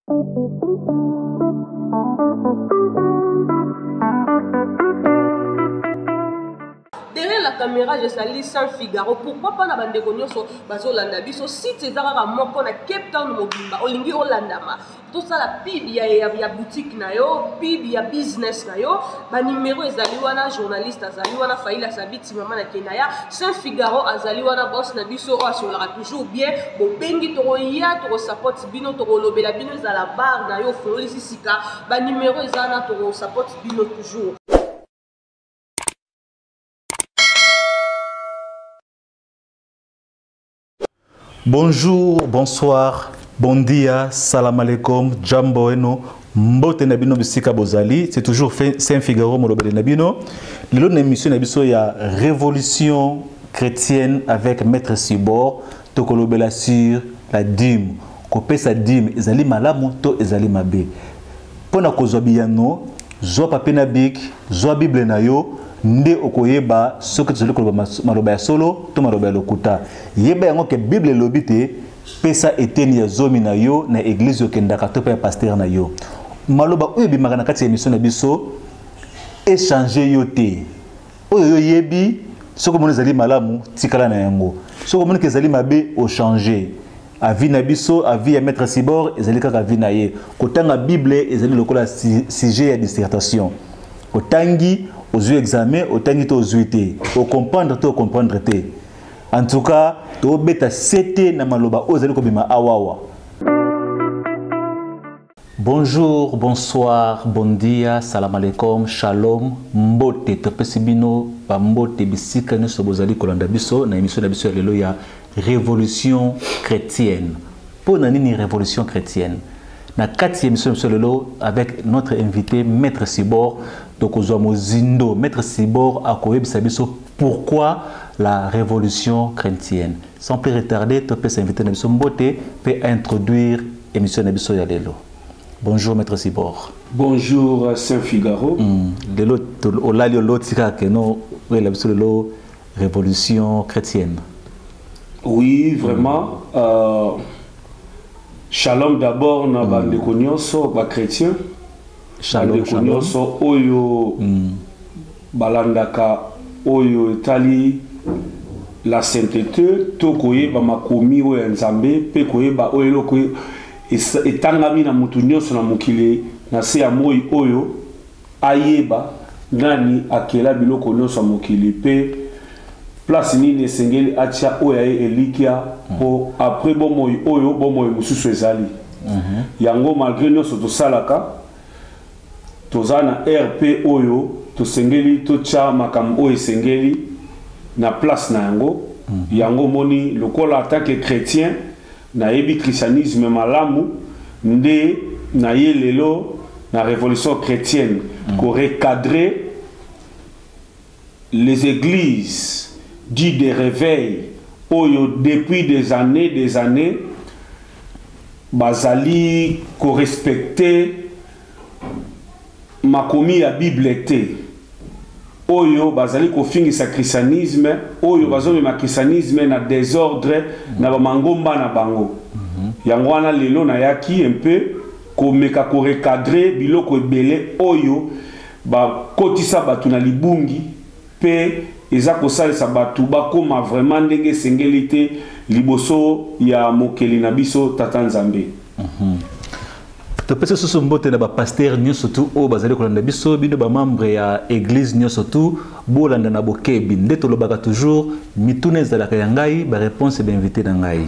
Derrière la caméra, je salue Saint Figaro. Pourquoi pas na bande konyoso bazo landa biso site ezaka moko na Cape Town mobimba olingi olandama. Tout ça la pib ya boutique na yo, pib ya business na yo, ba numéro ezali wana journaliste azali wana Faila Sabiti mama na Kenaya, Saint Figaro azali wana boss na biso o asolaka toujours bien, bo bengi toro ya toro support bino toro lobela bino za la bar na yo foli sisika, ba numéro ezana toro support bino toujours. Bonjour, bonsoir, bon dia, salam alaikum, jambo eno, mbote nabino bisika bozali, c'est toujours Saint Figaro molobele nabino. Lelo na émission nabiso ya révolution chrétienne avec Maître Sibor, tokolobela sur la dîme. Kopé sa dîme, ezali malamu to ezali mabe. Pona kozwa biyano, zwa papier na bik, zwa Bible na yo. Nde okoyeba soki tozali koloba maloba ya solo to maloba ya lokuta yeba yango ke Bible elobi te pesa eteni ya zomi na yo na église okendaka to pe ya pasteur na yo maloba oyo ebimaka na kati ya émission na biso échanger yo te oyo yo yebi soki omoni ezali malamu tikala na yango soki omoni ke ezali mabe ochanger avi na biso avi ya Maître Sibor ezali kaka avi na ye kotanga Bible ezali lokola sujet ya dissertation otangi aux examens, autant que aux UT, au comprendre tout, au comprendre tout. En tout cas, au bêta c'était na maloba aux bima awawa. Bonjour, bonsoir, bon dia, salam alaikum, shalom, mbote, topesibino, mbote bisika ne sobozali kolanda biso na émission na biso lelo ya révolution chrétienne. Pour nani révolution chrétienne. Na quatrième émission lelo avec notre invité Maître Sibor. Donc, Zindo, Maître Sibor a biso pourquoi la révolution chrétienne. Sans plus retarder, tu peux s'inviter à l'émission Mbote pour introduire l'émission Nabiso Yalelo. Bonjour Maître Sibor. Bonjour Saint Figaro. Révolution chrétienne. Oui, vraiment. Shalom d'abord, na bande konyoso ba chrétien. Shalom, shalom. Oyo balandaka oyo etali la sainteté to koyeba makomi oyo nzambe pe koyeba oyo loko etangami na mutu nyonso na mokili na se ya moi oyo ayeba nani akela biloko nyonso ya mokili pe place nini esengeli atia oyo aye elikia po après bomoi oyo bomoi mosusu ezali yango malgré nyonso tosalaka tozana RP oyo tosengeli tocha makambo oyo esengeli na place na yango yango moni lokola attaque chrétien na yebi christianisme malamu nde na yelelo na révolution chrétienne ko recadrer les églises dites de réveil oyo depuis des années bazali ko respecter makomi ya Bible te oyo bazali ko fingisa christianisme oyo bazomi ma christianisme na désordre na ba mangomba na bango yango wana lelo na yaki un peu ko meka ko recadrer biloko ebele oyo ba kotisa batu na libungi pe eza ko salisa batu ba koma vraiment ndenge sengeli te liboso ya mokeli na biso tata Nzambe. Tu peux se soumettre à pasteur ni surtout au bazali kolanda biso bino ba membre ya église ni surtout bolanda na bokebi ndeto lobaka toujours mitune zalaka ya ngai ba réponse ba invité na ngai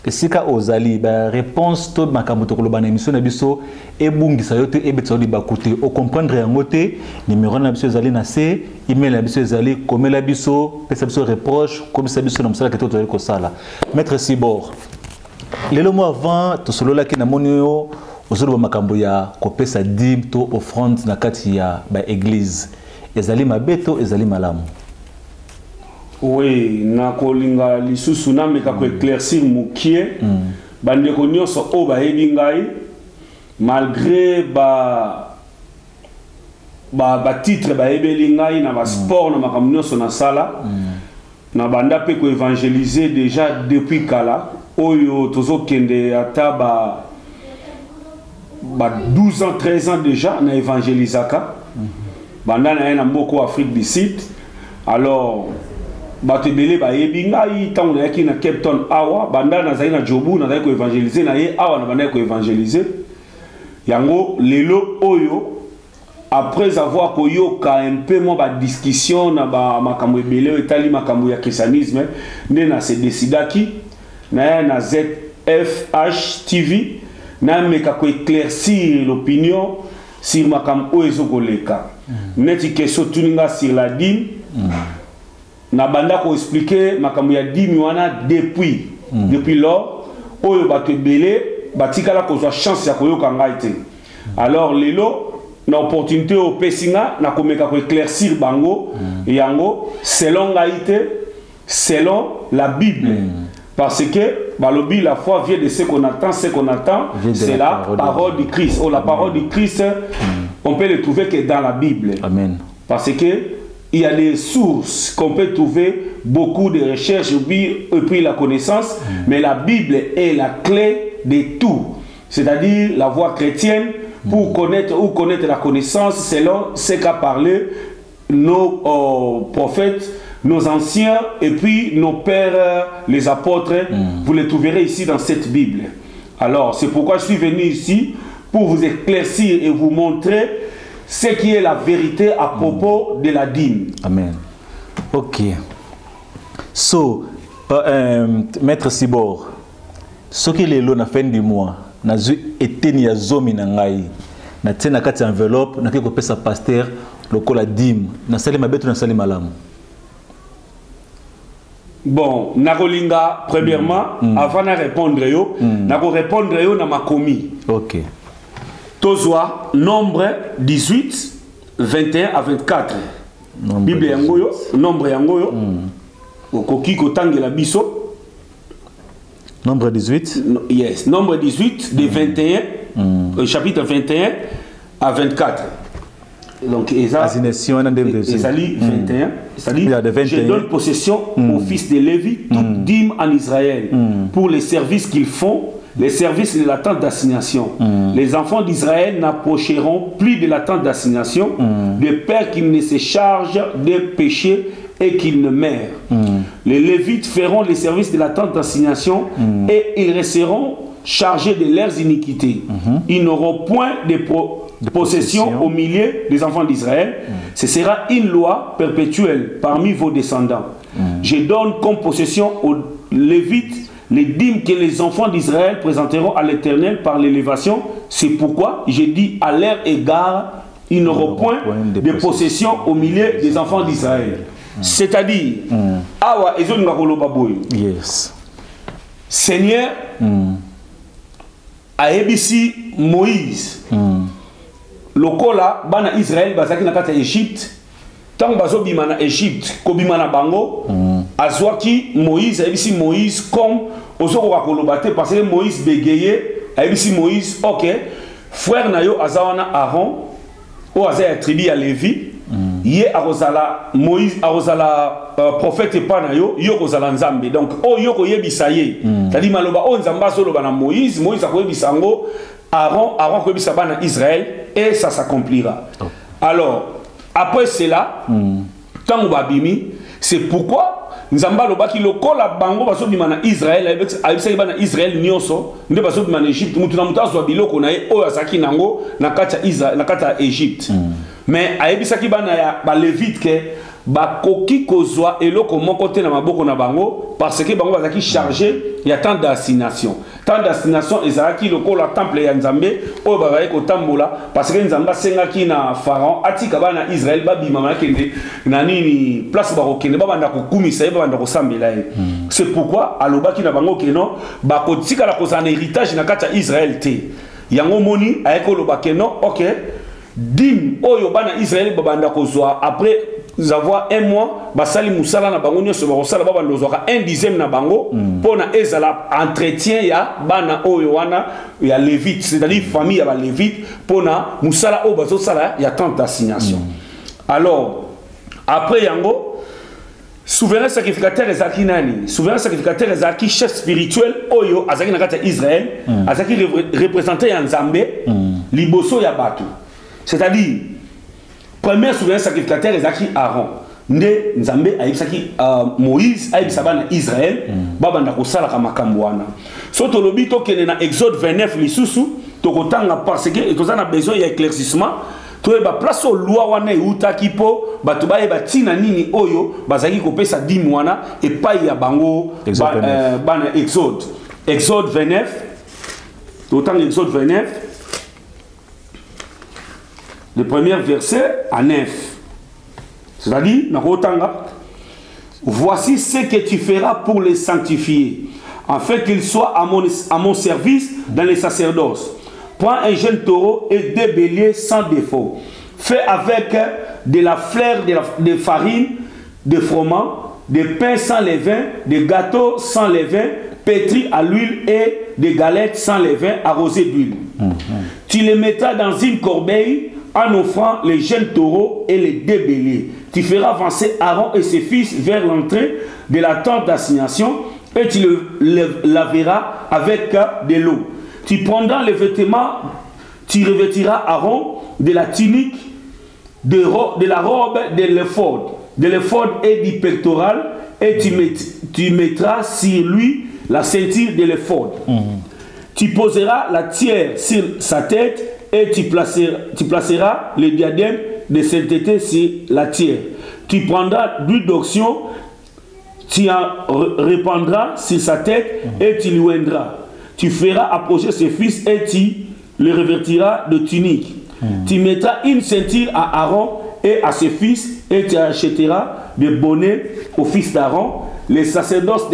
esika ozali ba réponse to makambo to koloba na émission na biso ebungisa yo te ebetso li bakote o comprendre yango te numéro na biso ezali na C email na biso ezali komela biso pesa biso reproche komisa biso na msala keto to ko sala Maître Sibor lelo mo avant to solo la ki na monio ozolo makambo ya kopesa dîme to offrande na kati ya ba église ezali mabeto ezali malamu. Oui, na kolinga lisusu na meka ko éclaircir mukie bande ko nyonso o ba yebi ngai malgré ba titre ba yebeli ngai na ba sport na makambo nyonso na sala na banda pe ko évangéliser déjà depuis kala oyo tozo kende ata 12 ans 13 ans déjà na évangélisaka banda na na mboko Afrique du Sud. Alors bato ebele bayebi ngai ntango nayaki na Cape Town awa banda nazali na Jobu nazali ko évangéliser na ye awa na banda ko évangéliser yango lelo oyo après avoir koyoka un peu mo ba discussion na ba makambo ebele etali makambo ya christianisme nde na se décidaki na ZFH TV na meka ko éclaircir l'opinion sur makambo oyo ezokoleka neti question tuninga sur la dîme na banda ko expliquer makambo ya dîme wana depuis lors oyo bato ebele batikala kozwa chance ya koyoka ngai te. Alors lelo na opportunité au pesinga na komeka ko éclaircir bango yango selon ngaite selon la Bible parce que balobi la foi vient de ce qu'on attend c'est la parole du Christ. La parole du Christ on peut le trouver que dans la Bible. Amen. Parce que il y a des sources qu'on peut trouver, beaucoup de recherches et puis la connaissance, mais la Bible est la clé de tout, c'est-à-dire la voie chrétienne pour connaître la connaissance selon ce qu'a parlé nos prophètes, nos anciens et puis nos pères, les apôtres. Vous les trouverez ici dans cette Bible. Alors c'est pourquoi je suis venu ici pour vous éclaircir et vous montrer ce qui est la vérité à propos de la dîme. Amen. Ok. So, Maître Sibor, ce qui est la fin du mois, na été ni azomi na ngai, na tena kati enveloppe, na kiko pesa pasteur, loko la dîme, na sali mabeto na sali malamu. Bon, nakolinga premièrement, avant de répondre yo, nako répondre yo na makomi. Ok. Tozwa nombre 18 21 à 24. Bible yangoyo, nombre yangoyo. Okoki kotangela biso. Nombre 18. Yes, nombre 18 de 21 chapitre 21 à 24. Donc Assignation en 21. Je donne possession aux fils de Lévi toute dîme en Israël pour les services qu'ils font. Les services de la tente d'assignation. Les enfants d'Israël n'approcheront plus de la tente d'assignation de peur qu'ils ne se chargent des péchés et qu'ils ne meurent. Les Lévites feront les services de la tente d'assignation et ils resteront chargés de leurs iniquités. Ils n'auront point de possession au milieu des enfants d'Israël. Ce sera une loi perpétuelle parmi vos descendants. Je donne comme possession aux Lévites les dîmes que les enfants d'Israël présenteront à l'Éternel par l'élévation. C'est pourquoi j'ai dit à leur égard, ils n'auront point de possession au milieu des enfants d'Israël. C'est-à-dire, Awa Ezon Ngakolo Baboy. Yes. Seigneur, a ebisi Moïse, lokola bana Israël bazaki na kata Égypte. Tant bazo bimana Égypte, ko bimana bango, azwaki Moïse, aibisi Moïse comme ozoko kakolobate parce que Moïse bégayé, aibisi Moïse, ok, frère na yo azawana Aaron, o azaya tribu à Lévi, yé arozala Moïse arozala prophète pa na yo, yo kozala nzambe. Donc o yo koyebisa ye. C'est-à-dire maloba o nzamba soloba na Moïse, Moïse akoyebisa ngo Aaron koyebisa bana Israël et ça s'accomplira. Alors après cela, tant babimi, c'est pourquoi Nzamba lobaki lokola bango baso bimana Israël avec bana Israël nyonso nde baso bimana Égypte mutuna mutazo biloko na ye oyo asaki nango na kata Israël na kata Égypte. Mais ayebisaki bana ya ba Lévite ke bakoki kozwa eloko moko te na maboko na bango parce que bango bazaki chargé ya temps d'assignation. Temps d'assignation ezalaki lokola temple ya Nzambe oyo babaye kotambola parce que Nzamba sengaki na Pharaon atika bana Israël babima makende na nini place barokende babanda kokumisa ye babanda kosambela ye. C'est pourquoi alobaki na bango keno bakotika la kozana héritage na kata Israël te. Yango moni ayeko lobaki no OK dim oyo bana Israël babanda kozwa après avoir un mois basali musala na bango nyonso bakosala babanda kozwaka 1/10 na bango pona ezala entretien ya bana oyo wana ya Lévite, c'est-à-dire famille ya ba Lévite pona musala oyo bazosala ya temps d'assignation. Alors après yango souverain sacrificateur ezaki nani? Souverain sacrificateur ezaki chef spirituel oyo azaki na kata Israël, azaki représenté ya Nzambe liboso ya bato. C'est-à-dire, premier souverain sacrificateur ezaki Aaron. Nde Nzambe ayebisaki Moïse ayebisaba na Israël babanda kosala ka makambo wana. So tolobi tokende na Exode 29 lisusu tokotanga parce que tozana besoin ya éclaircissement. Toyeba place au loi wana eutaki po bato bayeba tina nini oyo bazaki kopesa dîme wana epai ya bango bana Exode. Exode 29. Totanga Exode 29. Le premier verset à 9. C'est-à-dire, voici ce que tu feras pour les sanctifier, afin qu'ils soient à mon service dans les sacerdoces. Prends un jeune taureau et 2 béliers sans défaut. Fais avec de la fleur de farine, de froment, de pain sans levain, de gâteaux sans levain, pétris à l'huile et des galettes sans levain arrosées d'huile. Tu les mettras dans une corbeille en offrant les jeunes taureaux et les 2 béliers. Tu feras avancer Aaron et ses fils vers l'entrée de la tente d'assignation et tu le laveras avec de l'eau. Tu prendras les vêtements, tu revêtiras Aaron de la tunique, de la robe de l'éphod et du pectoral et tu mettras sur lui la ceinture de l'éphod. Tu poseras la tiare sur sa tête et tu placeras le diadème de sainteté sur la tiare. Tu prendras d'huile d'onction, tu en répandras sur sa tête et tu l'oindras. Tu feras approcher ses fils et tu le revêtiras de tunique. Tu mettras une ceinture à Aaron et à ses fils et tu achèteras des bonnets aux fils d'Aaron. Les sacerdoces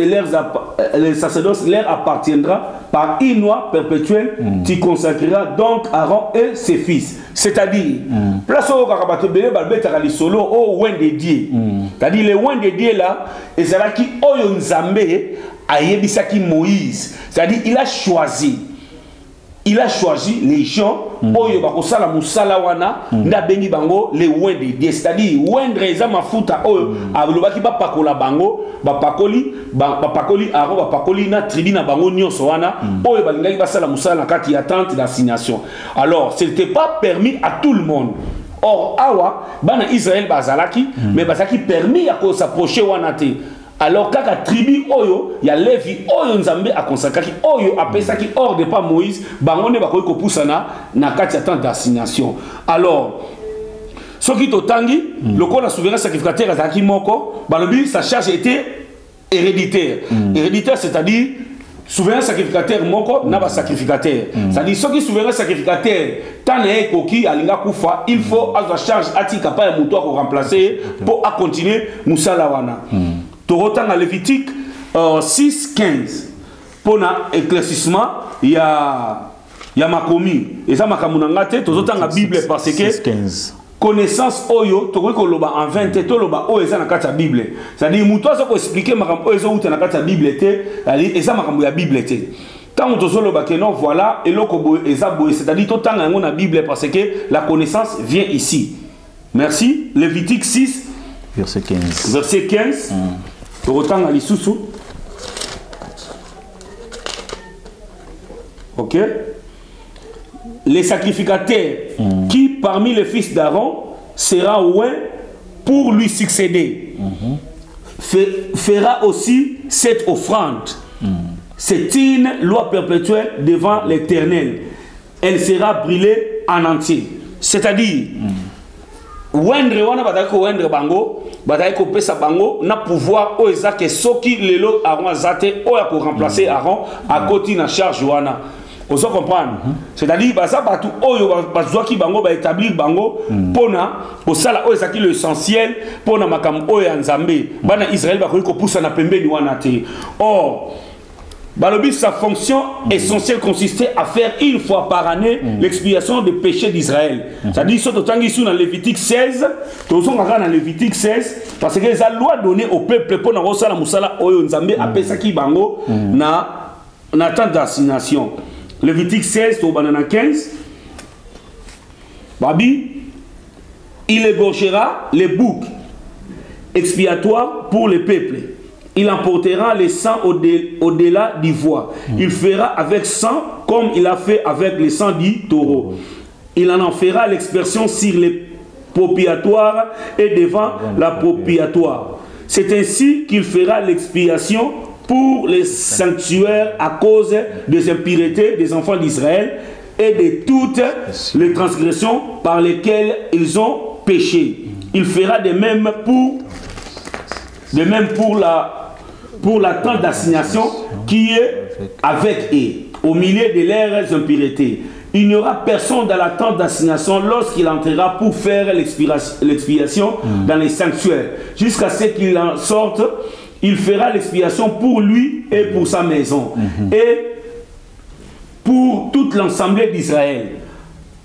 leur appartiendra par une loi perpétuelle. Tu consacreras donc Aaron et ses fils. C'est-à-dire, place au Kakabatobele, Balbetara solo au Wen de Dieu. C'est-à-dire, le Wen de Dieu là, et c'est là qui Oyo Nzambe a yebisaki Moïse. C'est-à-dire, il a choisi. Il a choisi les gens oyo bakosala musala wana na bengi bango les wende de c'est-à-dire wendre eza mafuta oyo alobaki ba pakola bango ba pakoli aro ba pakoli na tribu na bango nyonso wana oyo balingaki basala musala na kati ya tente d'assignation. Alors ce n'était pas permis à tout le monde. Or awa bana Israël bazalaki mais bazaki permis à s'approcher wana te. Alors kaka tribu oyo ya Levi oyo Nzambe a consacré oyo apesaki hors de pas Moïse bangone bakoki kopusana na kati ya tente d'assignation. Alors soki totangi lokola souverain sacrificateur azaki moko balobi sa charge était héréditaire. Héréditaire c'est-à-dire souverain sacrificateur moko na ba sacrificateur. C'est-à-dire soki souverain sacrificateur tane koki alinga kufa il faut à sa charge atika pa ya muto ko remplacer pour à continuer musala wana. Torotan à Lévitique 6:15 pour un éclaircissement il y a makomi et ça makamunanga te tozotan la Bible parce que connaissance oyo tokoki koloba en 20 to loba oyo eza na kati ya Bible c'est-à-dire muto azo ko expliquer makambo oyo ezo na kati ya Bible te c'est-à-dire eza makambo ya Bible te quand on loba que non voilà eloko boy eza boy c'est-à-dire totanga yango na Bible parce que la connaissance vient ici. Merci. Lévitique 6 verset 15 verset 15 Autant à l'issoussou. Ok. Les sacrificateurs qui parmi les fils d'Aaron sera ouin pour lui succéder. Fera aussi cette offrande. C'est une loi perpétuelle devant l'Éternel. Elle sera brûlée en entier. C'est-à-dire wendre wana batako wendre bango batako pesa bango na pouvoir o ezake soki lelo Aaron azate o ya ko remplacer Aaron à côté na charge wana ozo comprendre c'est-à-dire baza batu oyo bazwaki bango ba établir bango pona osala o ezaki l'essentiel pona makambo o ya Nzambe bana Israël bakoki ko poussa na pembeni wana te. Or Balobi, sa fonction essentielle consistait à faire une fois par année l'expiation des péchés d'Israël. C'est-à-dire, ce que dans Lévitique 16, dans Lévitique 16, parce que la loi donnée au peuple pour la musala oyo Nzambe appelle ça qui bango na tente d'assignation. Lévitique 16, au banana 15. Babi, il égorgera les boucs expiatoires pour le peuple. Il emportera le sang au-delà du voie. Il fera avec sang comme il a fait avec le sang du taureau. il en fera l'expression sur les propitiatoires et devant la propitiatoire. C'est ainsi qu'il fera l'expiation pour les sanctuaires à cause des impuretés des enfants d'Israël et de toutes les transgressions par lesquelles ils ont péché. Il fera de même pour la tente d'assignation qui est avec eux, au milieu de leurs impuretés. Il n'y aura personne dans la tente d'assignation lorsqu'il entrera pour faire l'expiation dans les sanctuaires. Jusqu'à ce qu'il en sorte, il fera l'expiation pour lui et pour sa maison. Et pour toute l'ensemble d'Israël.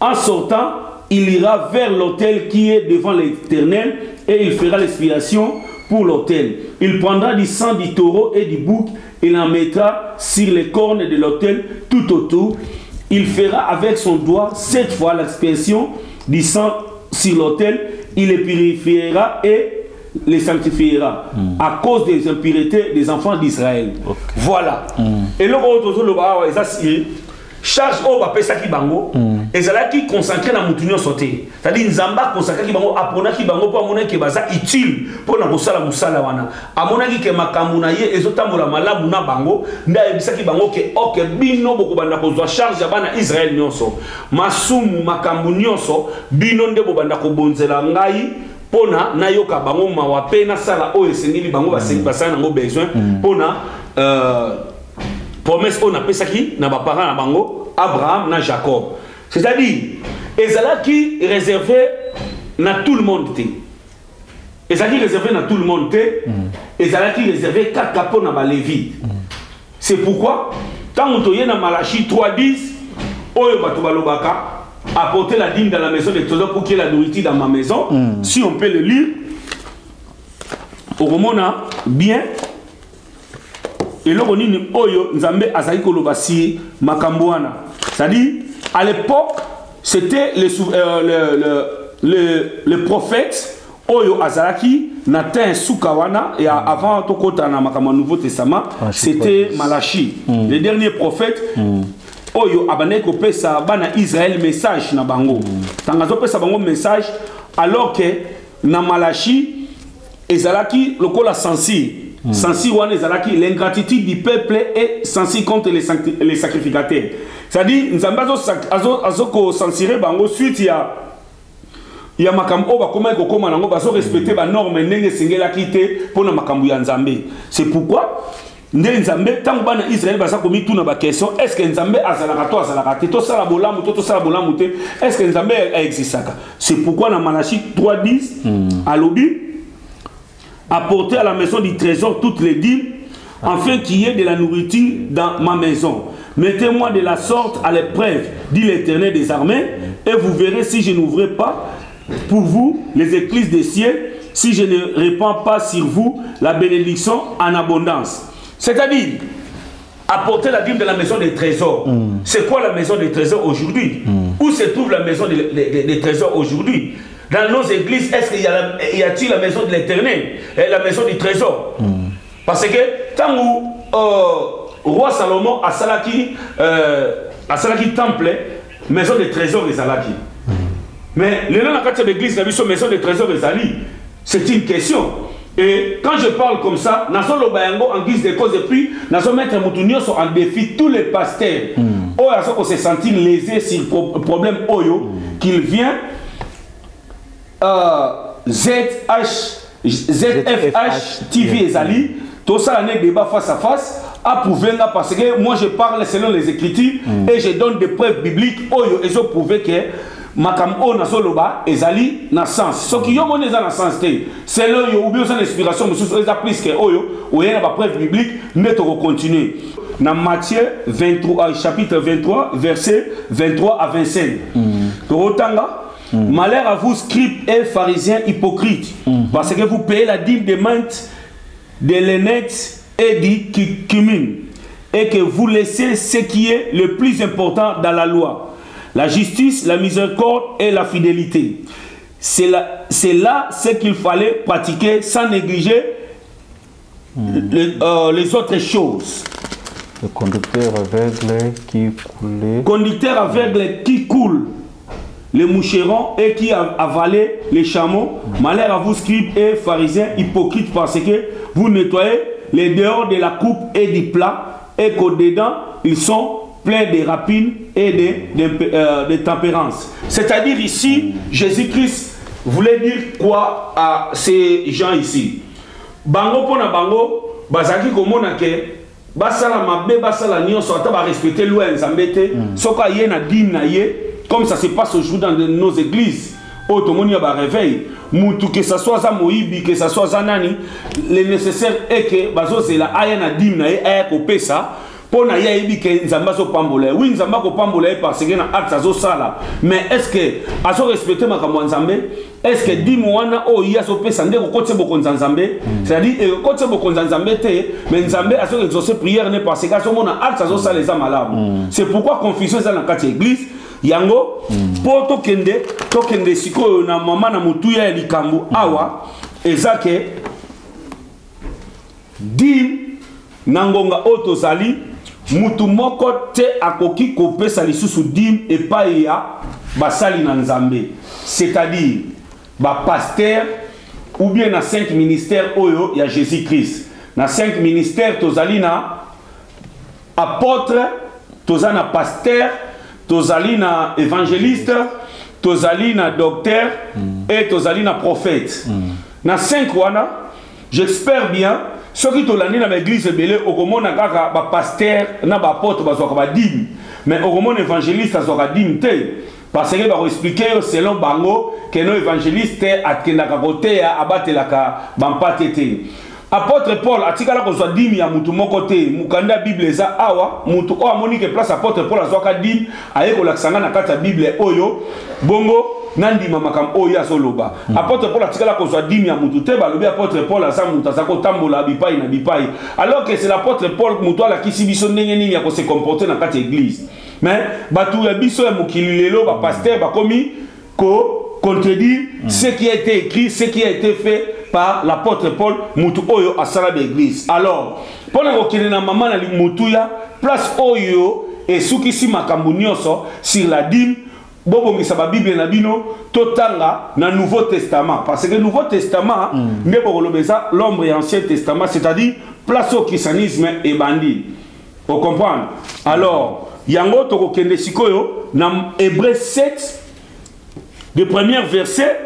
En sortant, il ira vers l'autel qui est devant l'Éternel et il fera l'expiation pour l'autel. Il prendra du sang du taureau et du bouc, il en mettra sur les cornes de l'autel tout autour. Il fera avec son doigt 7 fois l'expiation du sang sur l'autel. Il les purifiera et les sanctifiera à cause des impuretés des enfants d'Israël. Voilà. Et là, charge au bapesaki bango et cela qui consacré na mutunyo sauté, c'est-à-dire nzamba consacré ki bango apona ki bango po amona ke baza utile pour na kosala musala wana amona ki ke makambu na ye ezotambola malamu na bango nda ebisaki bango ke oke bino bokobanda kozwa charge ya bana Israël nyonso masumu makambu nyonso bino nde bobanda kobonzela ngai pona na yoka bango mawape na sala oyo esengeli bango basala nango besoin pona promesse on a pesaki na ba parents na bango Abraham na Jacob, c'est-à-dire ezalaki réservé na tout le monde té ezalaki réservé na tout le monde té ezalaki réservé kaka po na ba Lévi. C'est pourquoi tant on na Malachi 3:10 oyo bato balobaka apporter la dîme dans la maison des trésors pour qu'il y ait la nourriture dans ma maison. Si on peut le lire au romana bien. Et là, on dit Oyo Nzambe Azaï Kolobasi Makambouana. C'est-à-dire, à l'époque, c'était le prophète Oyo Azaraki, Nathan Soukawana, et avant Tokota na Makama Nouveau Testament, c'était Malachi. Le dernier prophète Oyo Abaneko Pesa Bana Israël message na Bango. Tangazo Pesa Bango message, alors que na Malachi, Ezalaki, le col a sensi. Sensi wana ezalaki l'ingratitude du peuple et sensi contre les sacrificateurs. C'est-à-dire Nzamba azoko censurer bango suite ya makambo ba koma ko koma nango baso respecter ba normes ndenge sengela kité pona makambo ya Nzambe. C'est pourquoi Nzambe tant bana Israël basa komi tuna ba question est-ce que Nzambe azalaka to sala bolamu to sala bolamu te est-ce que Nzambe existaka. C'est pourquoi dans Malachi 3:10 alobi apporter à la maison du trésor toutes les dîmes, afin qu'il y ait de la nourriture dans ma maison. Mettez-moi de la sorte à l'épreuve, dit l'Éternel des armées, et vous verrez si je n'ouvre pas pour vous les écluses des cieux, si je ne répands pas sur vous la bénédiction en abondance. C'est-à-dire, apporter la dîme de la maison des trésors. C'est quoi la maison des trésors aujourd'hui? Où se trouve la maison des trésors aujourd'hui? Dans nos églises, est-ce qu'il y a-t-il la maison de l'Éternel, la maison du trésor? Parce que tant où roi Salomon a salaki temple, maison de trésor les alaki. Mais les gens dans l'église, la maison de trésor les ali. C'est une question. Et quand je parle comme ça, nous sommes en guise de cause et puis nous sommes mettre en défi tous les pasteurs. Oyo se sentir lésés sur le problème Oyo qu'il vient. ZFH TV Ezali, tout ça l'année débat face à face, approuvé là parce que moi je parle selon les Écritures et je donne des preuves bibliques. Oyo ils ont prouvé que Makam O Nasoloba Ezali na sens. Ce qui ont monnaie dans sens selon yo ou bien sans inspiration, monsieur les plus que Oyo ou y a pas preuve biblique, mais on va continuer. Dans Matthieu 23 chapitre 23 verset 23 à 25. Torotanga malheur à vous, scribes et pharisiens hypocrites, parce que vous payez la dîme de menthe, de l'aînette et du cumin, et que vous laissez ce qui est le plus important dans la loi, la justice, la miséricorde et la fidélité. C'est là ce qu'il fallait pratiquer sans négliger les autres choses. Le conducteur aveugle qui coulait. Conducteur aveugle qui coule. les moucherons et qui avalez les chameaux. Malheur à vous, scribes et pharisiens, hypocrites, parce que vous nettoyez les dehors de la coupe et du plat, et qu'au-dedans, ils sont pleins de rapines et de tempérance. C'est-à-dire ici, Jésus-Christ voulait dire quoi à ces gens ici? Bango pona bango, bazaki komona ke basala mabe basala nyonso ata ba respecter loi nzambe te, soka ye na dîme na ye, comme ça se passe aujourd'hui dans nos églises. Oh, tout le monde y a un réveil. Que ce soit ça Moïbi, que ce soit ça Nani, le nécessaire est que bazo c'est la aya na dîme na ye aya kopé ça. Pour na ya ibi que nzamba so pambola. Oui, nzamba ko pambola parce que na acte azo sala. Mais est-ce que azo respecter makambo nzambe? Est-ce que dîme wana o ya so pesa ndeko kote boko nzambe? C'est-à-dire kote boko nzambe te, mais nzambe azo exaucer prière ne parce que azo mona acte azo sala les malades. C'est pourquoi confusion ça dans la église. Yango po tokende sikoyo na mama na mutuya ya likambo awa ezake dim nangonga otozali mutu moko te akoki kopesa lisusu dim epai ya basali na nzambe, c'est-à-dire ba pasteur ou bien na 5 ministères oyo ya Jésus-Christ. Na 5 ministères tozali na apôtre, tozali na pasteur, tozali na évangéliste, tozali na docteur et tozali na prophète. Na 5 wana, j'espère bien, ceux qui tolandi na l'église belé okomona kaka ba pasteur na ba apôtre bazwaka ba dîme, mais okomona évangéliste azwaka dîme te, parce que ba expliquer selon bango que no évangéliste atkendaka kote ya abatelaka bampate te. Apôtre Paul atikala kozwa dîme ya mutu moko te, mukanda Bible eza awa mutu o amoni ke place apôtre Paul azwaka dîme aye kolakisanga na kati ya Bible oyo bongo nandima makam oyo azoloba. Apôtre Paul atikala kozwa dîme ya mutu te, balobi apôtre Paul aza mutu azako tambola bipai na bipai, alors que c'est l'apôtre Paul mutu alakisi biso ndenge nini ya ko se comporter na kati ya église. Mais batu ya biso ya mokili lelo ba pasteur bakomi ko contredire ce qui a été écrit, ce qui a été fait par l'apôtre Paul mutu oyo asala de l'église. Alors pour na kokende na mama na mutu ya place oyo esukisi makambo nyonso sur la dîme bobongisa ba Bible na bino totanga na Nouveau Testament, parce que Nouveau Testament ne bolobeza l'ombre et Ancien Testament, c'est-à-dire place au christianisme et bandit. Vous comprenez? Alors yango tokokende sikoyo na Hébreux 7 de premier verset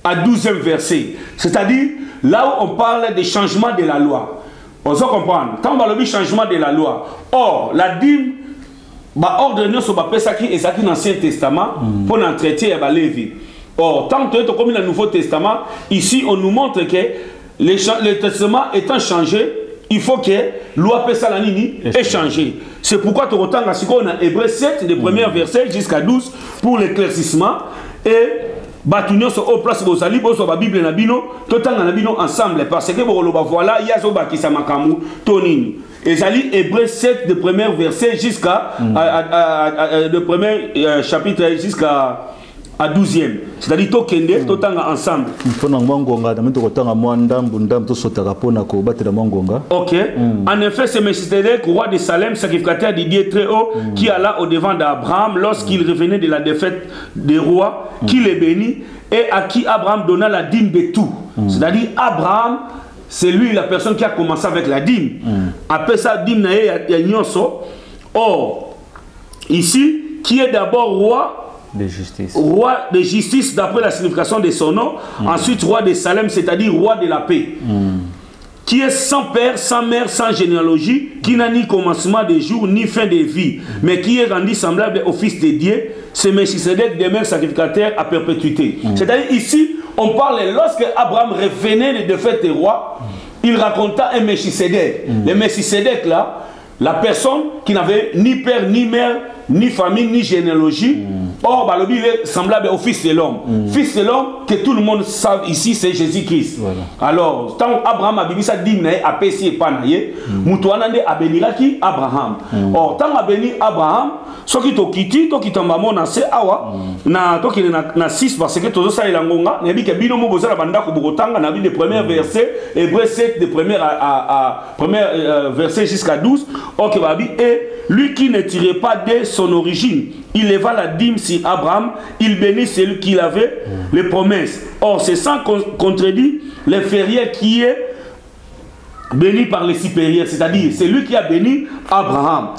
à 12e verset, c'est-à-dire là où on parle des changements de la loi. On se comprend. Quand on parle du changement de la loi, or la dîme, ordre sur l'Ancien Testament pour en traiter à Lévi. Or, tant que tu comme le Nouveau Testament, ici on nous montre que le Testament étant changé, il faut que la loi Pessalanini ait changé. C'est pourquoi tu retends à Hébreux 7, de premier verset jusqu'à 12, pour l'éclaircissement. Et Batunyo so au place bozali bozo ba Bible na bino totanga na bino ensemble, parce que boloba voilà yazo bakisa makamu tonini ezali Hébreux 7 de premier verset jusqu'à de premier chapitre jusqu'à à 12e, c'est-à-dire tokende totanga ensemble. Ok. En effet, c'est Melchisedec, roi de Salem, sacrificateur du Dieu très haut, qui alla au devant d'Abraham lorsqu'il revenait de la défaite des rois, qui les bénit et à qui Abraham donna la dîme de tout. C'est-à-dire Abraham, c'est lui la personne qui a commencé avec la dîme. Après ça, dîme nae ya nyonso. Or, ici, qui est d'abord roi de justice. Roi de justice d'après la signification de son nom. Ensuite roi de Salem, c'est-à-dire roi de la paix. Qui est sans père, sans mère, sans généalogie, qui n'a ni commencement de jour ni fin de vie, mais qui est rendu semblable au Fils de Dieu. C'est Melchisedec, demeure sacrificateur à perpétuité. C'est-à-dire ici, on parle lorsque Abraham revenait de défaite des rois, il raconta un Melchisedec. Le Melchisedec là, la personne qui n'avait ni père, ni mère, ni famille, ni généalogie. Or, Balobi est semblable au Fils de l'homme. Fils de l'homme, que tout le monde sait ici, c'est Jésus-Christ. Voilà. Alors, tant Abraham a béni sa dîme, a payé et pas naïe, Moutouanande a béni qui Abraham. Or, tant a béni Abraham, ce qui t'a quitté, toi qui t'en vas mon assez awa, toi qui na 6 parce que tout ça est l'angonga, n'a dit que bino mo boza la banda ko bogotanga, n'a vu le premier verset, Hébreux 7 de premier verset jusqu'à 12. Ok, babi et lui qui ne tirait pas de son origine, il leva la dîme sur Abraham, il bénit celui qui avait les promesses. Or, c'est sans contredit l'inférieur qui est béni par les supérieurs, c'est-à-dire c'est lui qui a béni Abraham.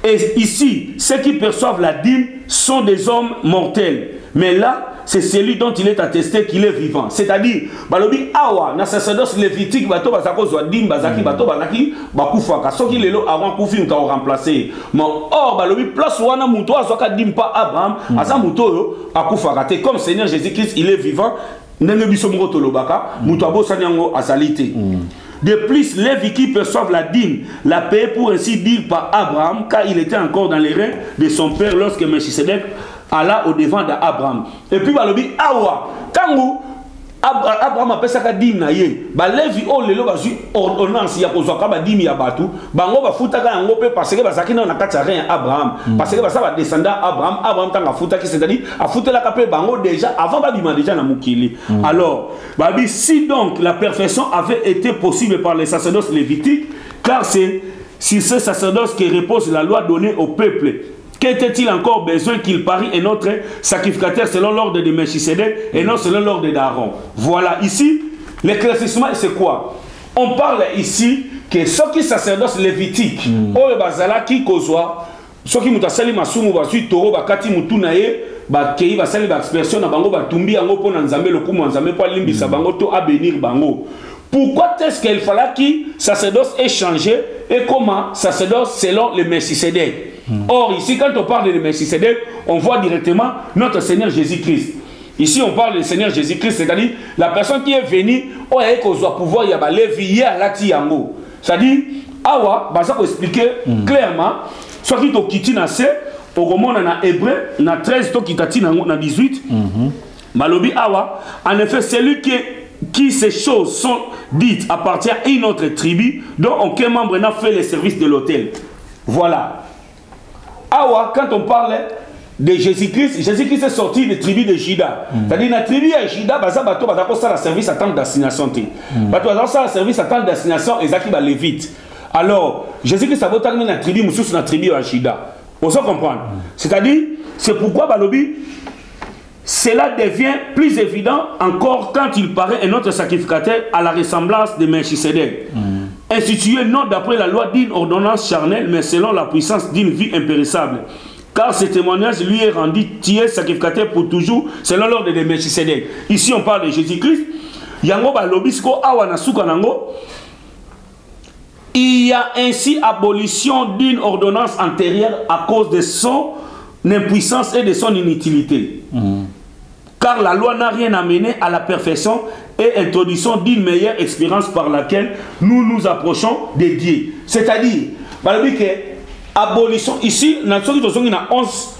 Et ici, ceux qui perçoivent la dîme sont des hommes mortels. Mais là, c'est celui dont il est attesté qu'il est vivant. C'est-à-dire, balobi awa na sacerdoce lévitique bato bazako zwa dim bazaki bato bazaki bakufaka. Soki lelo avant kufi nka remplacer. Mais or balobi place wana muto azwaka dim pa Abraham, asa muto yo akufaka te comme Seigneur Jésus-Christ, il est vivant. Ndenge biso moko tolobaka, muto abosani yango azalite. De plus, Lévi qui perçoivent la dîme, la paix pour ainsi dire par Abraham, car il était encore dans les reins de son père lorsque Melchisedec alla au devant d'Abraham. Et puis, balobi awa, quand Abraham a pensé que dîme na ye, ba Lévi o lelo ba ju ordonnance ya kozwaka ba dîme ya batu, bango ba futaka yango pe parce que ba zakina na kati rien Abraham, parce que ba ça va descendre Abraham tanga futaki, c'est-à-dire a futela ka pe bango déjà avant ba bima déjà na mukili. Alors, babi si donc la perfection avait été possible par les sacerdoces lévitiques, car c'est sur ce sacerdoce que repose la loi donnée au peuple. Qu'était-il encore besoin qu'il parie un autre sacrificateur selon l'ordre de Melchisedec et non selon l'ordre d'Aaron? Voilà, ici, l'éclaircissement, c'est quoi? On parle ici que ce qui sacerdoce lévitique, oyo bazala ki kozwa, ce qui mutasali masumu bazui toro bakati mutunaye, bakei basali ba expression na bango batumbi yango pona nzambe lokumu nzambe po limbisa bango to à bénir bango. Pourquoi est-ce qu'il fallait que sacerdoce ait changé et comment sacerdoce selon le Melchisedec? Or, ici, quand on parle de Melchisedec, on voit directement notre Seigneur Jésus-Christ. Ici, on parle du Seigneur Jésus-Christ, c'est-à-dire la personne qui est venue, on a pouvoir y avoir Lévi, yango. C'est-à-dire, awa, ça pour expliquer clairement, soit qui to kiti na se, au roman na hébreu, na 13 to kitati na 18, malobi awa, en effet, celui qui ces choses sont dites appartient à une autre tribu dont aucun membre n'a fait le service de l'autel. Voilà. Awa, quand on parle de Jésus-Christ, Jésus-Christ est sorti de la tribu de Juda. C'est-à-dire, la tribu de Juda, bato le service à tant de destination. Bato le service à tant de destination, et Zaki va lévite. Alors, Jésus-Christ a voté dans la tribu, mais sur la tribu de Juda. Vous comprenez? C'est-à-dire, c'est pourquoi Balobi, cela devient plus évident encore quand il paraît un autre sacrificateur à la ressemblance de Melchisedec. Institué non d'après la loi d'une ordonnance charnelle, mais selon la puissance d'une vie impérissable. Car ce témoignage lui est rendu tiers sacrificateur pour toujours, selon l'ordre de Melchisedec. Ici, on parle de Jésus-Christ. Yango ba lobisko awa na suka nango. Il y a ainsi abolition d'une ordonnance antérieure à cause de son impuissance et de son inutilité. Car la loi n'a rien amené à la perfection et introduction d'une meilleure expérience par laquelle nous nous approchons de Dieu. C'est-à-dire, abolition, ici, dans 11,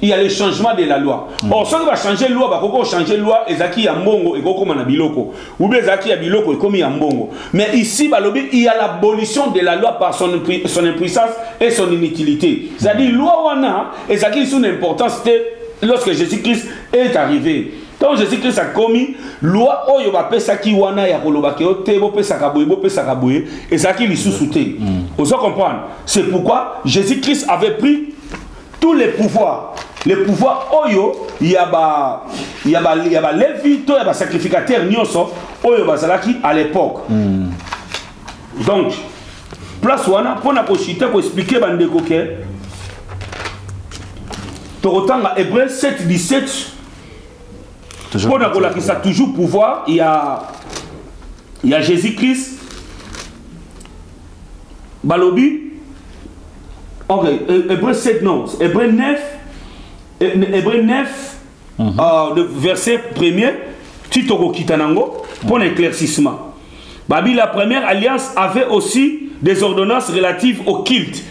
il y a le changement de la loi. Or, si on va changer la loi, il faut changer la loi, et il y a mbongo, et il y a biloko. Ou bien il y a biloko, et il y a mbongo. Mais ici, il y a l'abolition de la loi par son impuissance et son inutilité. C'est-à-dire, la loi, et il y a une importance lorsque Jésus-Christ est arrivé. Quand Jésus-Christ a commis, loi oyo ba pesa ki wana ya kolobake o te bo pesa kaboye et ça qui lui sous-souté. Vous comprenez? C'est pourquoi Jésus-Christ avait pris tous les pouvoirs. Les pouvoirs oyo yaba Lévi to yaba sacrificateur nyonso oyo bazalaki à l'époque. Donc place wana pona ko chita ko expliquer bandeko ke Torotanga Hébreu 7:17. Pour a toujours pouvoir, il y a Jésus-Christ. Balobi. Ok, Hébreu 7, non. Hébreu 9, le verset 1er, Titoko Kitanango, pour l'éclaircissement. Babi, la première alliance avait aussi des ordonnances relatives au culte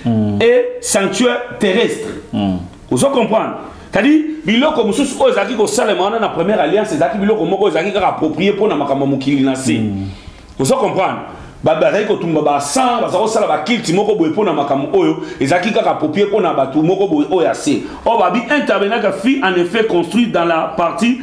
et sanctuaire terrestre. Vous comprenez? C'est-à-dire, biloko mususu ozaki ko salemana na première alliance ezaki biloko moko ezaki ka approprié pour na makambo mokili na se. Vous comprenez? Bazaki ko tumba ba sang, bazako sala ba kilti moko boye pour na makambo oyo ezaki ka approprié pour na batu moko boye oya se. O babi intervenant fut en effet construit dans la partie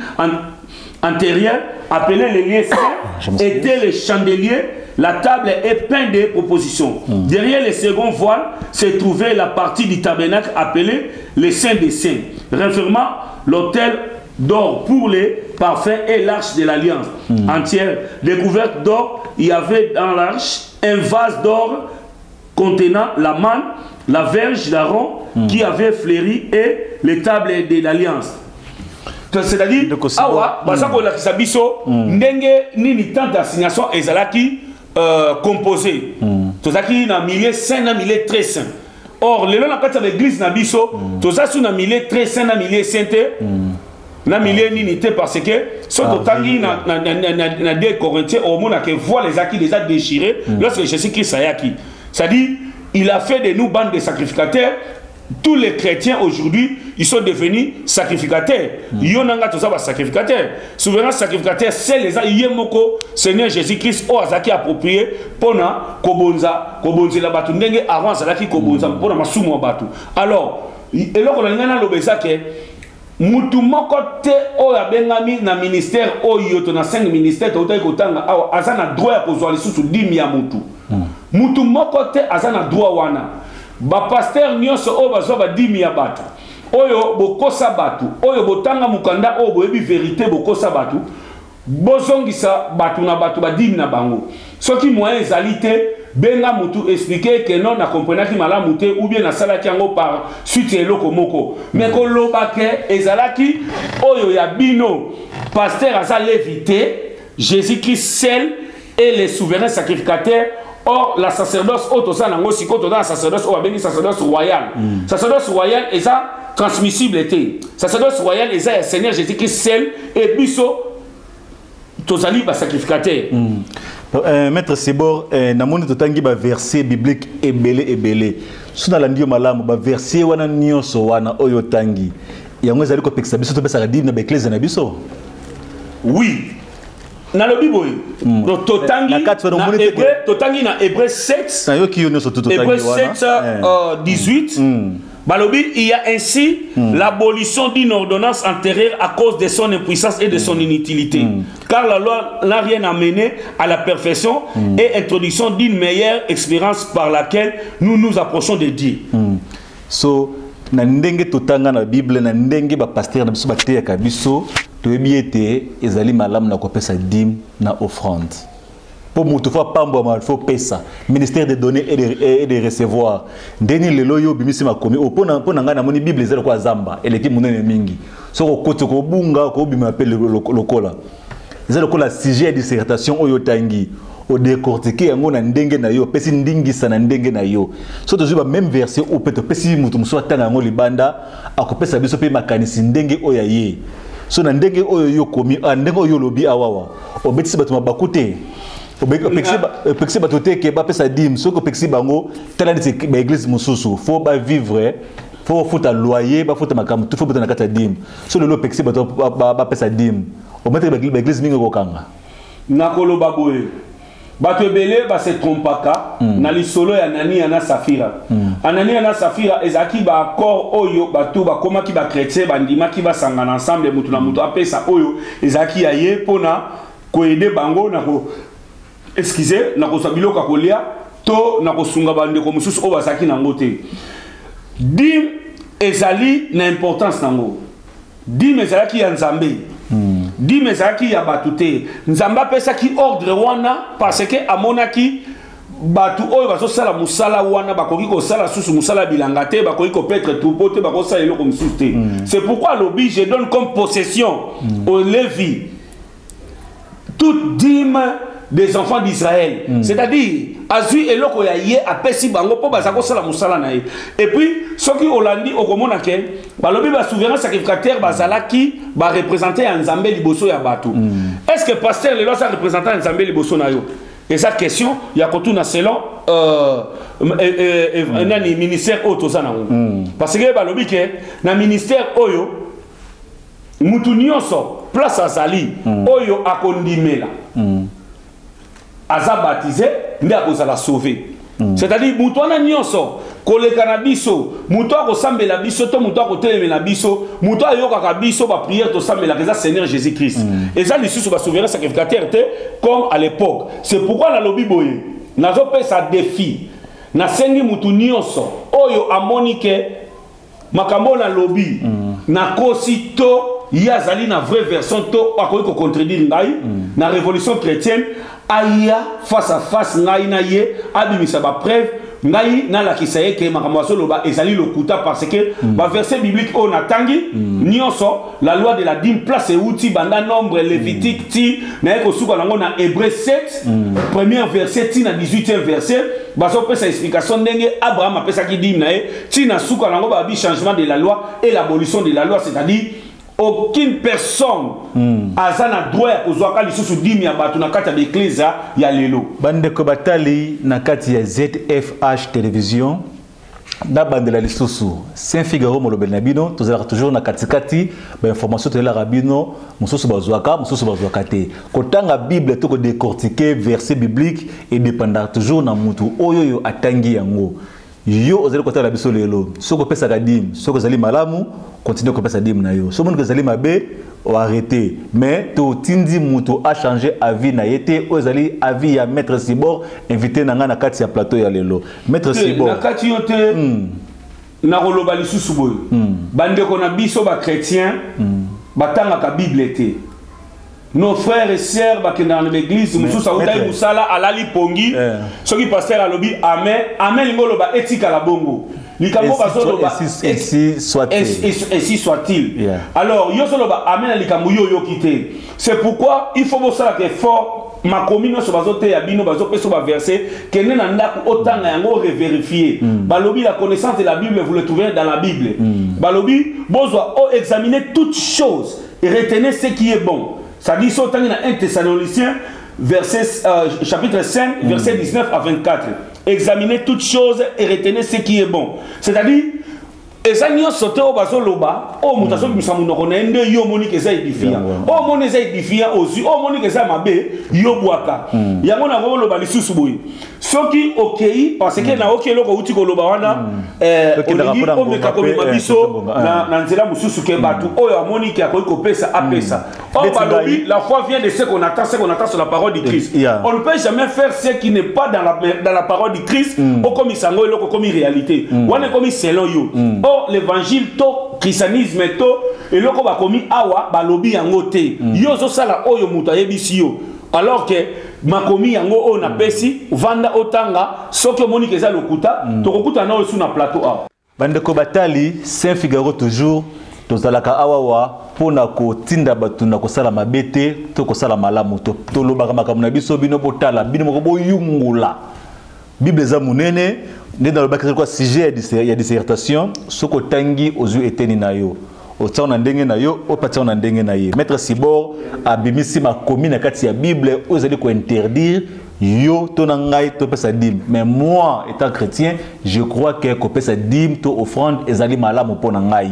antérieure appelée les lieux saints, étaient les chandeliers, la table est peinte de propositions. Derrière le second voile se trouvait la partie du tabernacle appelée le Saint des Saints, renfermant l'autel d'or pour les parfums et l'arche de l'alliance entière. Découverte d'or, il y avait dans l'arche un vase d'or contenant la manne, la verge d'Aaron qui avait fleuri et les tables de l'alliance. C'est-à-dire, awa, basako la kisabiso, ndenge nini tant d'assignation ezalaki composé. Tozaki na milieu saint na milieu très saint. Or, le long de l'église na biso, tozaki na milieu très saint na milieu sainté. Na milieu nini parce que ce totangi na 2 Corinthiens au monde que voit les acquis déjà déchirés lorsque Jésus-Christ a acquis. C'est-à-dire, il a fait de nous bande de sacrificateurs. Tous les chrétiens aujourd'hui, ils sont devenus sacrificateurs. Yonanga tout ça va sacrificateur. Souverain sacrificateur, c'est les Yemoko, Seigneur Jésus-Christ, au Azaki approprié pour na Kobonza, Kobonza la batu ndenge avant Azaki Kobonza pour na masumo batu. Alors, et là on a ngana lobeza ke mutu moko te o ya bengami na ministère o yoto na 5 ministères to kotanga azana droit ya kozwa lisusu 10 ya mutu. Mutu moko te azana droit wana. Ba pasteur nyonso o bazo ba 10 ya batu. Oyo bokosa batu, oyo botanga mukanda o boyebi vérité bokosa batu. Bozongisa batu na batu ba 10 na bango. Soki moyen ezalité benga mutu expliquer que non na comprenaki malamu te ou bien na salaki yango par suite eloko moko. Mais ko lobake ezalaki oyo ya bino pasteur asa lévité, Jésus-Christ seul et les souverains sacrificateurs. Or, la sacerdoce, dans la sacerdoce, sacerdoce royal. Sacerdoce royal, est transmissible. Sacerdoce royal, est Seigneur Jésus-Christ seul et biso, tozali ba sacrificateur. Maître Sebor, namoni totangi ba verset biblique ebele. Suna landio malamu ba verset wana nyonso wana oyo tangi. Yango ezali ko pekisa biso to pesa ka dib na ba église na biso. Oui. Dans le Bible, totangi na Hébreu 7, Hébreu 7, 18, il y a ainsi l'abolition d'une ordonnance antérieure à cause de son impuissance et de son inutilité. Car la loi n'a rien amené à la perfection et introduction d'une meilleure expérience par laquelle nous nous approchons de Dieu. So, na ndenge totanga na Bible, na ndenge ba pasteur na biso ba teyaka biso, toyebi ete ezali malamu na kopesa dîme na offrande. Pour mutufa pambo ma faut pesa. Ministère de donner et de recevoir. Ndeni lelo yo bimisi makomi opona nga na moni Bible ezali kwa zamba eleki munene mingi. Soko kote ko bunga ko bima appelle lokola. Ezali lokola sujet de dissertation oyo tangi. O décortiquer yango na ndenge na yo pesi ndingisa na ndenge na yo. So tozuba même verset ou peut pesi mutu muso tanga yango libanda akopesa biso pe makanisi ndenge oya ye. So na ndenge oyo yo komi ndenge oyo lobi awawa obetisi bato mabakute opexi bato te ke bapesa dim soko opexi bango tala neti ba église mosusu faut ba vivre faut futa loyer ba futa makambo tout faut futa na kata dim so lelo opexi bato bapesa dim ometre ba église mingi kokanga nakoloba boye bato ebele ba se trompaka na lisolo ya Anania na Safira. Anania na Safira ezaki ba accord oyo bato ba komaki ba chrétien bandimaki ba sangana ensemble mutu na mutu apesa oyo ezaki ya ye pona ko aider bango na ko excusez na ko sabiloka kolia to na ko sunga bande ko mususu o basaki na ngote. Dim ezali na importance nango. Dim ezalaki ya Nzambe. Dim ezalaki ya batute. Nzamba pesa ki ordre wana parce que amonaki batu oyo baso sala musala wana bakoki ko sala susu musala bilanga te bakoki ko petre troupeau te bako sala eloko mususu te. C'est pourquoi l'objet je donne comme possession aux Lévi toute dîme des enfants d'Israël. C'est-à-dire azui eloko ya ye apesi bango po bazako sala musala na ye. Et puis soki olandi okomona ke balobi ba souverain sacrificateur bazalaki ba représenter Nzambe liboso ya batu. Est-ce que pasteur le doit représenter Nzambe liboso na yo? Et cette question ya kotuna selon nani ministère otozana ngo. Parce que balobi ke na ministère oyo mutu nyonso place azali oyo akondimela. Aza baptisé, ndi akozala sauvé. C'est-à-dire, Moutouana Nyonso, koleka na biso muto akosambela biso to muto akotelemela biso muto ayokaka biso ba prière to sambela que ça Seigneur Jésus-Christ et ça lisusu ba souverain sacrificateur comme à l'époque. C'est pourquoi la lobi boye nazo pesa défi na sengi mutu nyonso oyo amonike makambo na lobi na kosi to yazali na vraie version to akoki ko contredire ngai na révolution chrétienne aya face à face ngai na ye abimisa ba preuve ngai na la kisaye ke makambo loba ezali lokuta parce que ba verset biblique on atangi nyonso la loi de la dîme place et outil banda nombre lévitique ti na ko suka nango na Hébreu 7 premier verset ti na 18e verset baso pesa explication ndenge Abraham apesa ki dîme na e ti na suka nango ba bi changement de la loi et l'abolition de la loi, c'est-à-dire aucune personne azana droit ya kozwaka lisusu dîme ya bato na kati ya l'église ya lelo. Bandeko batali na kati ya ZFH télévision na bandela lisusu Saint Figaro molobeli na bino tozalaka toujours na katikati ba information tolela rabino mususu bazwaka te kotanga Bible to ko décortiquer verset biblique et dépendant toujours na mutu oyo atangi yango yo ozali kotala biso lelo soko pesa kadim soko zali malamu continue ko pesa dim na yo so mon que zali mabe ou arrêter mais to tindi mutu a changé avis na yete ozali avis ya maître Sibor invité na nga na kati ya plateau ya lelo maître Sibor na kati yote na koloba lisusu boy bande ko na biso ba chrétien batanga ka Bible te. Nos frères et sœurs dans l'église, Moussousa Oudaï Moussala, Alali Pongi, ceux qui passent à l'objet, Amen, Amen, Lingoloba, éthique à la bongo. Ainsi soit-il. Alors, Yosoloba, Amen, Likambo yo quitté. C'est pourquoi il faut que ça soit fort. Ma commune sur bazote ya bino bazope sur verset que nenanda autant yango revérifier. Balobi la connaissance de la Bible vous le trouvez dans la Bible. Balobi besoin examiner toutes choses et retenir ce qui est bon. Ça dit ça dans 1 Thessaloniciens chapitre 5 verset 19 à 24. Examinez toutes choses et retenez ce qui est bon. C'est-à-dire et ça n'y a sauté au baso loba oh mutaso bisamuno konende yo moni que ça édifiant oh moni ça édifiant aussi oh moni que ça mabe yo boaka yango na go loba lisusu boy soki okei parce que na okelo ko uti ko loba wana olingi o meka ko biso na nzela mususu ke batu oyo amoni ke akoki ko pesa apesa oh balobi la foi vient de ce qu'on attend sur la parole du Christ. On ne peut jamais faire ce qui n'est pas dans la parole du Christ au comme isango eloko comme réalité wana comme selon yo. L'évangile to christianisme to eloko bakomi awa balobi yango te yo zo sala oyo mutu ayebisi yo alors que makomi yango o na pesi vanda otanga soki omoni keza lokuta tokokuta na osu na plateau awa bandeko batali Saint Figaro toujours tozalaka awawa pona ko tinda batu na kosala mabete to kosala malamu to lobaka makamuna biso bino botala bino moko boyungula Bible za munene dans le quoi sujet il y a dissertation soko tangi ozu eteni na yo otsa na ndenge na yo opatsa na ndenge na ye maître Sibor abimisi makomi na kati ya Bible ozali ko interdire yo to na ngai to pesa dîme mais moi étant chrétien je crois que ko pesa dîme to offrande ezali malamu pona ngai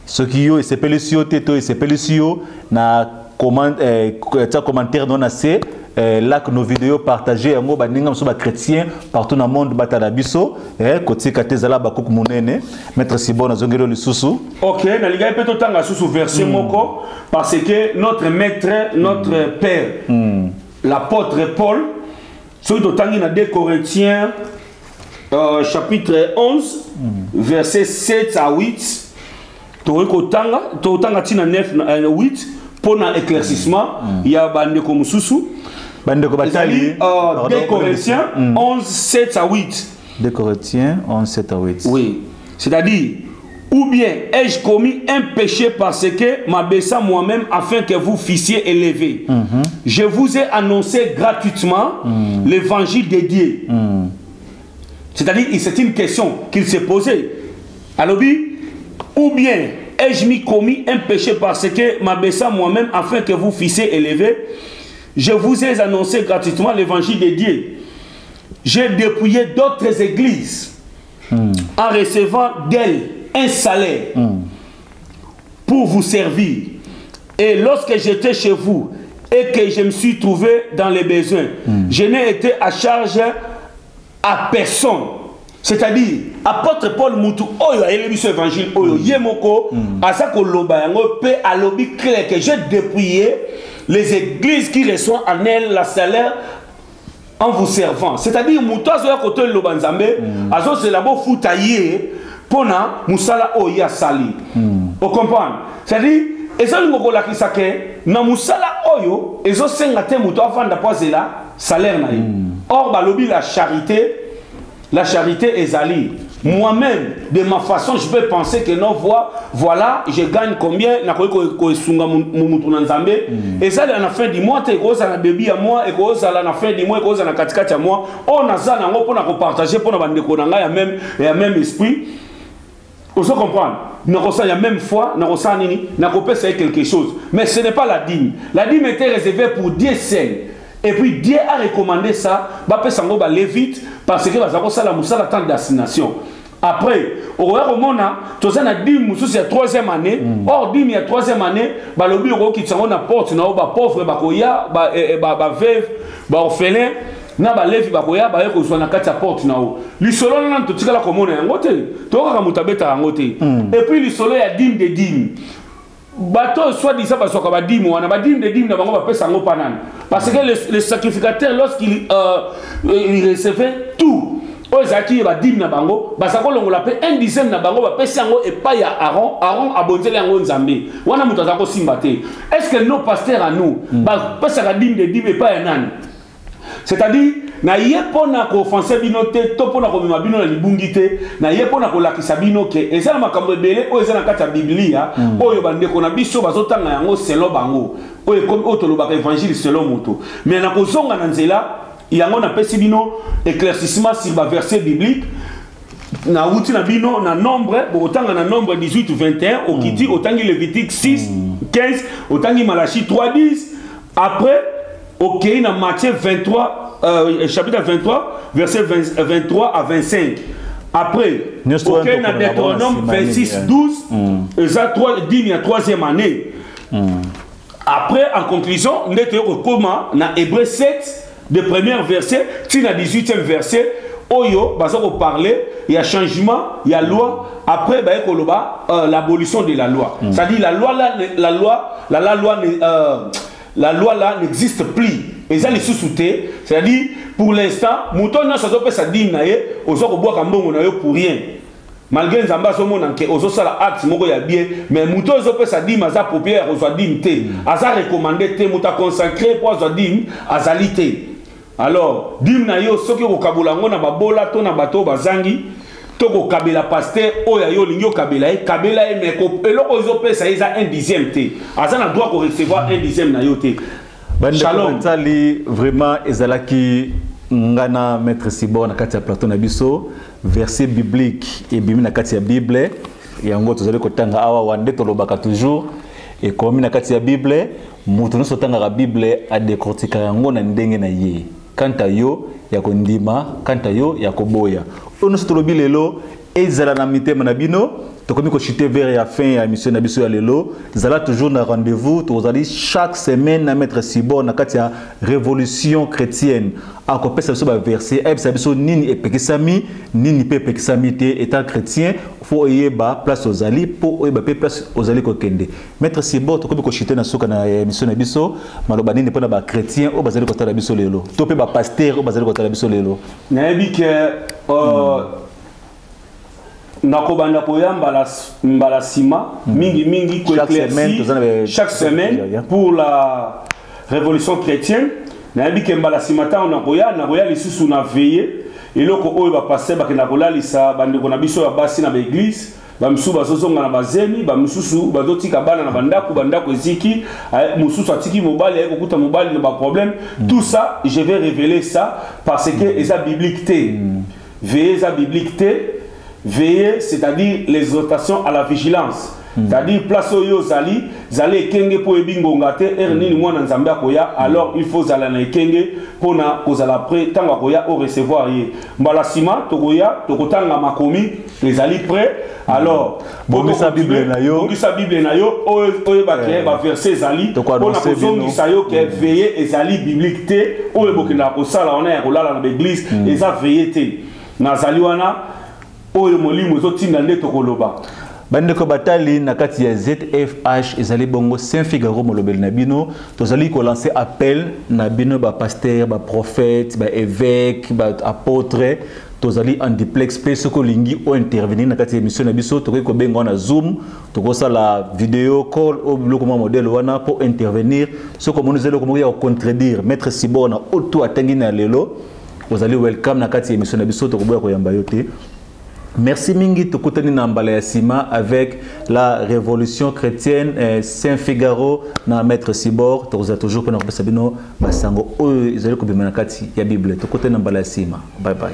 ce qui yo sepeli sio te to sepeli sio na commentaire non assez là que nos vidéos partagées en gros baninga mso ba chrétien partout dans le monde batala biso koti katezala ba koku munene maître Sibor na zongelo lisusu OK na liga peto tanga susu verset moko parce que notre maître notre père l'apôtre Paul sur to tangi na 2 Corinthiens chapitre 11 verset 7 à 8 to tanga tina 9 8 pour un éclaircissement il y a bande comme susu. 2 Corinthiens 11, 7 à 8. 2 Corinthiens 11, 7 à 8. Oui. C'est-à-dire, ou bien ai-je commis un péché parce que m'abaissa moi-même afin que vous fussiez élevés. Je vous ai annoncé gratuitement l'évangile de Dieu. C'est-à-dire, c'est une question qu'il s'est posée. Alors, ou bien ai-je commis un péché parce que m'abaissa moi-même afin que vous fussiez élevés. Je vous ai annoncé gratuitement l'évangile de Dieu. J'ai dépouillé d'autres églises en recevant d'elles un salaire pour vous servir. Et lorsque j'étais chez vous et que je me suis trouvé dans les besoins, je n'ai été à charge à personne. c'est-à-dire apôtre Paul Moutou oyo a élevé évangile oyo yemoko asa koloba yango pe alobi clair que j'ai dépouillé les églises qui reçoivent en elles la salaire en vous servant, c'est-à-dire Moutou azoya koto loba nzambe azo c'est la bo futaye pona musala oya sali. Vous comprenez? C'est-à-dire ezali ngokola kisake na musala oyo ezo senga te Moutou afanda pozela salaire na ye. Or balobi la charité est ali. Moi-même, de ma façon, je peux penser que non, voilà, je gagne combien, et ça, à la fin du mois, tu as un bébé à moi, et à la fin du mois, tu as un katikati à moi. On a ça, on a partager pour nous il y a même esprit. Vous comprenez? Il y a même foi, il y a quelque chose. Mais ce n'est pas la dîme. La dîme était réservée pour 10 scènes. Et puis Dieu a recommandé ça, bah lévite parce que ça la moussa la destination. Après, au Romana, tu as dit que c'est la 3e année. Or, dit il y a 3e année, bah le bureau qui t'envoie na porte, na ba pauvre, ba koya, ba veuve, ba orphelin, na ba levi ba koya, ba eko soit na kati porte na o. Li solo na to tika la komona yangote. To ka mutabeta yangote. Et puis li solo ya dîme de dîme. Bateau soit dit ça parce que va dire moi on va dire de dîmes d'abord va passer en panane parce que le sacrificateur lorsqu'il recevait tout aux acquis va dire na bango parce que on l'appelle un dixième na bango va passer en et pas ya Aaron abonné en Nzambe wana mutaza ko simbate. Est-ce que nos pasteurs à nous va passer la dîme de dîmes et pas un an, c'est-à-dire na yepona ko offenser binote to pona ko bima bino na libungite na yepona ko lakisa bino ke ezala makambo ebele o ezala kata biblia oyo bande ko na biso bazotanga yango selo bango oyo comme otoloba évangile selo moto mais na kozonga na nzela yango na pesi bino éclaircissement sur ba verset biblique na outi na bino na nombre botanga na nombre 18 21 okiti otangi Lévitique 6 15 otangi Malachie 3 10 après ok na Matthieu 23 chapitre 23, verset 23 à 25. Après, ok, dans Deutéronome 26, 12, et ça, dit la 3e année. Après, en conclusion, on est comment dans Hébreu 7, de premier verset, tu as 18e verset, Oyo, parce qu'on parlait, il y a changement, il y a loi. Après, l'abolition de la loi. C'est-à-dire la loi là n'existe plus. Et ça les sous-soutés, c'est-à-dire pour l'instant, mouton n'a pas sa dîme naé, aux autres bois comme pour rien. Malgré les ambassades qui aux autres actes moko ya bien, mais mouton n'a pas sa dîme à sa paupière aux dîme té, à sa recommandé té, mouton consacré pour sa dîme à sa lité. Alors dîme nayo ce qui au kabulango na babola to na bato bazangi. Toko kabela pasteur oya yo lingyo kabela e mais eloko zo pesa eza 1/10 té. Azana droit ko recevoir 1/10 na yo té. Shalom. Vraiment ezalaki ngana maître Sibor na kati ya plateau na biso verset biblique et bimi na kati ya Bible yango tozali kotanga awa wande tolobaka toujours et comme na kati ya Bible mutu nyonso tangaka Bible a décortiquer yango na ndenge na ye kanta yo ya kondima kanta yo ya koboya ono sotolobi lelo ezala na mitema na bino tokomi ko chiter vers la fin ya émission na biso ya lelo zala toujours na rendez-vous tozali chaque semaine na maître Sibor na kati ya révolution chrétienne ako pesa biso ba verset ebisa biso nini epekisami nini pe epekisami te état chrétien faut yeba place ozali po yeba pe place ozali ko kende maître Sibor tokomi ko chiter na soka na émission na biso maloba nini pona ba chrétien o bazali ko tala biso lelo to pe ba pasteur o bazali ko tala biso lelo na yebi ke nakobanda koya mbala sima mingi ko éclairci chaque semaine pour la révolution chrétienne na yebi ke mbala sima ta na koya lisusu na veiller eloko oyo ba passer ba kena kolalisa bandeko na biso ya basi na église ba msusu bazozonga na bazemi ba msusu bazotika bana na bandako eziki mususu atiki mobali ya kokuta mobali na ba problème tout ça je vais révéler ça parce que eza biblique té veiller eza biblique té. Veiller, c'est-à-dire l'exhortation à la vigilance. C'est-à-dire, place au yo zali kenge po ebingo ngate, ernini mwana nzambe akoya, alors il faut zala na kenge pour na kozala prêt, tango akoya au recevoir ye. Mbala sima, tokoya, tokotanga makomi, les ali prêts, alors, bongisa Bible na yo, oye ba créer ba verset zali, on a kozongisa yo ke veiller ezali biblique te, oye bokena ko sala on a kolala na l'église, eza veiller te. Nazali wana oyo molimo ezotinda nde tokoloba bandeko batali na kati ya ZFH ezali bongo Saint Figaro molobeli na bino tozali ko lancer appel na bino ba pasteur ba prophète ba évêque ba apôtre tozali en duplex pe soko lingi o intervenir na kati ya émission na biso tokoki ko benga na Zoom tokosa la vidéo call au biloko mo modèle wana pour intervenir soko mo nzelo ko ya contredire maître Sibona auto atangi na lelo ozali welcome na kati ya émission na biso tokoboya ko yamba yote. Merci mingi tokutani na mbala ya sima avec la révolution chrétienne Saint Figaro na maître Sibor toza toujours pona ko sabino basango oyo ezali ko bimana kati ya Bible tokutani na mbala ya sima bye bye.